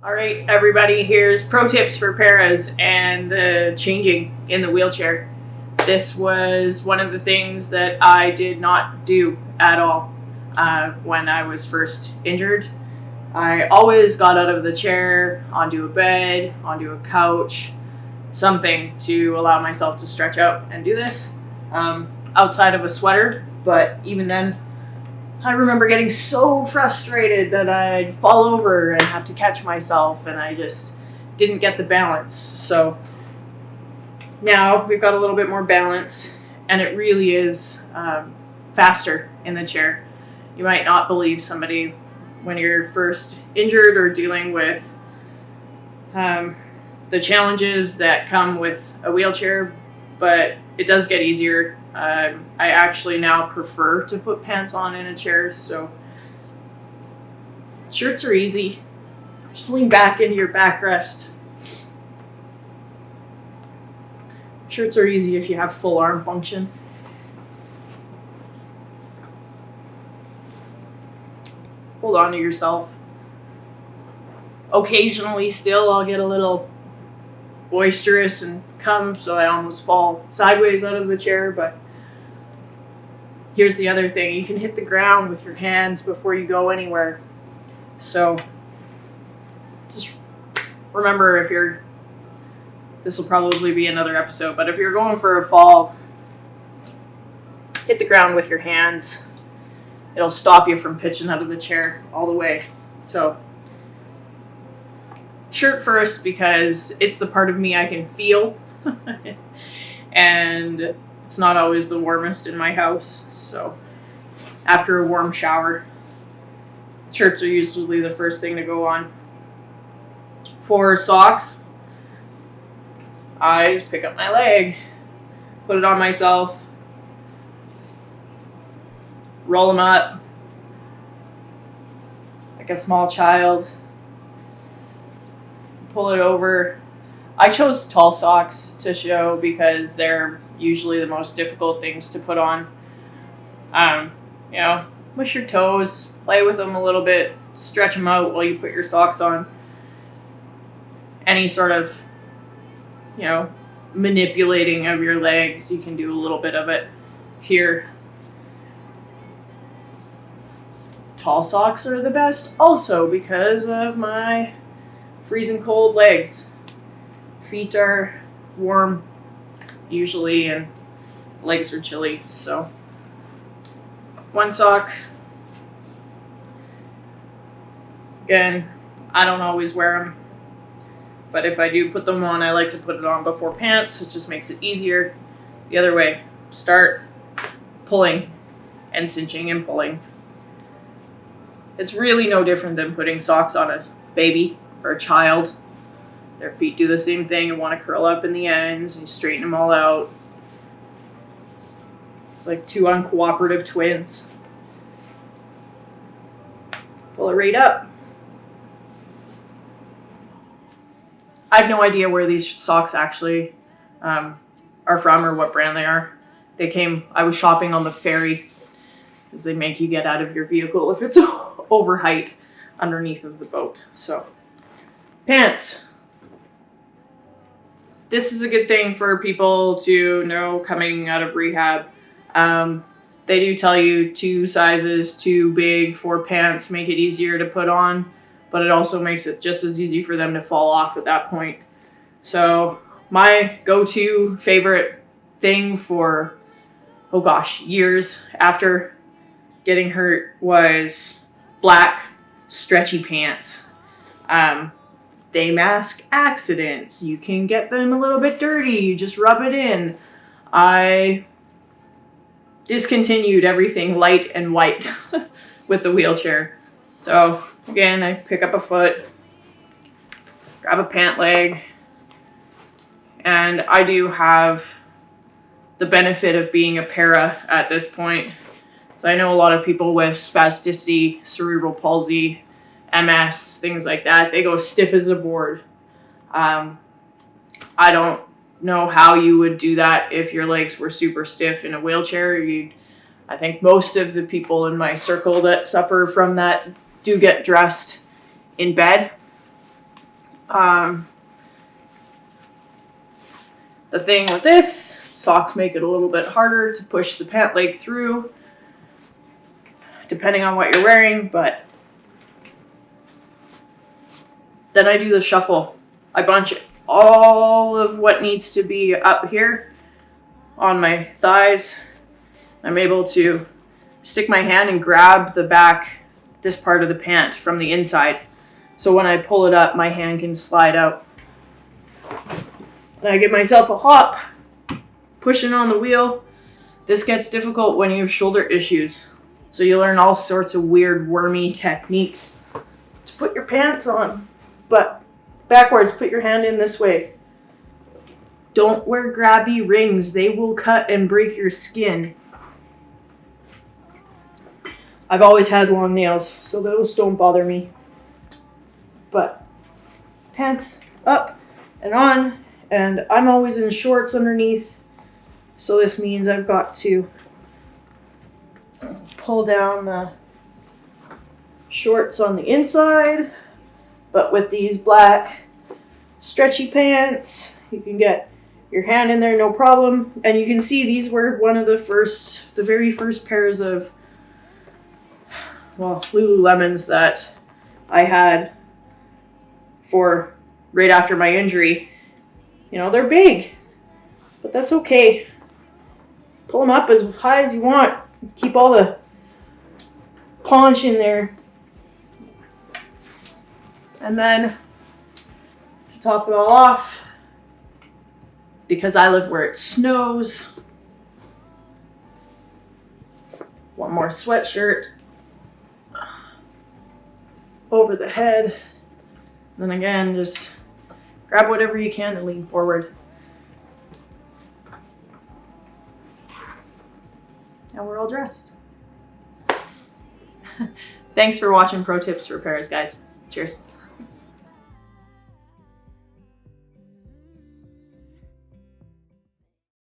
All right, everybody, here's pro tips for paras and the changing in the wheelchair. This was one of the things that I did not do at all when I was first injured. I always got out of the chair, onto a bed, onto a couch, something to allow myself to stretch out and do this outside of a sweater. But even then, I remember getting so frustrated that I'd fall over and have to catch myself, and I just didn't get the balance. So now we've got a little bit more balance, and it really is faster in the chair. You might not believe somebody when you're first injured or dealing with the challenges that come with a wheelchair, but it does get easier. I actually now prefer to put pants on in a chair, so shirts are easy. Just lean back into your backrest. Shirts are easy if you have full arm function. Hold on to yourself. Occasionally still I'll get a little boisterous and come so I almost fall sideways out of the chair, but here's the other thing. You can hit the ground with your hands before you go anywhere. So just remember, this will probably be another episode, but if you're going for a fall, hit the ground with your hands. It'll stop you from pitching out of the chair all the way. So shirt first, because it's the part of me I can feel. And it's not always the warmest in my house. So after a warm shower, shirts are usually the first thing to go on. For socks, I just pick up my leg, put it on myself, roll them up like a small child, pull it over. I chose tall socks to show because they're usually the most difficult things to put on. Mush your toes, play with them a little bit, stretch them out while you put your socks on. Any sort of, manipulating of your legs, you can do a little bit of it here. Tall socks are the best also because of my freezing cold legs. Feet are warm usually and legs are chilly, so one sock. Again, I don't always wear them, but if I do put them on, I like to put it on before pants. It just makes it easier. The other way, start pulling and cinching and pulling. It's really no different than putting socks on a baby or a child. Their feet do the same thing and want to curl up in the ends, and you straighten them all out. It's like two uncooperative twins. Pull it right up. I have no idea where these socks actually are from or what brand they are. I was shopping on the ferry because they make you get out of your vehicle if it's over height underneath of the boat. So, pants. This is a good thing for people to know coming out of rehab. They do tell you 2 sizes too big for pants make it easier to put on, but it also makes it just as easy for them to fall off at that point. So my go-to favorite thing for, years after getting hurt was black stretchy pants. They mask accidents. You can get them a little bit dirty. You just rub it in. I discontinued everything light and white with the wheelchair. So again, I pick up a foot, grab a pant leg, and I do have the benefit of being a para at this point. So I know a lot of people with spasticity, cerebral palsy, MS, things like that, they go stiff as a board. I don't know how you would do that if your legs were super stiff in a wheelchair. I think most of the people in my circle that suffer from that do get dressed in bed. The thing with this, socks make it a little bit harder to push the pant leg through, depending on what you're wearing, but then I do the shuffle. I bunch all of what needs to be up here on my thighs. I'm able to stick my hand and grab the back, this part of the pant from the inside. So when I pull it up, my hand can slide out. And I give myself a hop, pushing on the wheel. This gets difficult when you have shoulder issues. So you learn all sorts of weird wormy techniques to put your pants on. But backwards, put your hand in this way. Don't wear grabby rings. They will cut and break your skin. I've always had long nails, so those don't bother me. But pants up and on, and I'm always in shorts underneath. So this means I've got to pull down the shorts on the inside. But with these black stretchy pants, you can get your hand in there no problem. And you can see these were one of the very first pairs of, well, Lululemons that I had for right after my injury. You know, they're big, but that's okay. Pull them up as high as you want. Keep all the paunch in there. And then, to top it all off, because I live where it snows, one more sweatshirt over the head. Then again, just grab whatever you can and lean forward. Now we're all dressed. Thanks for watching Pro Tips for Paras, guys. Cheers.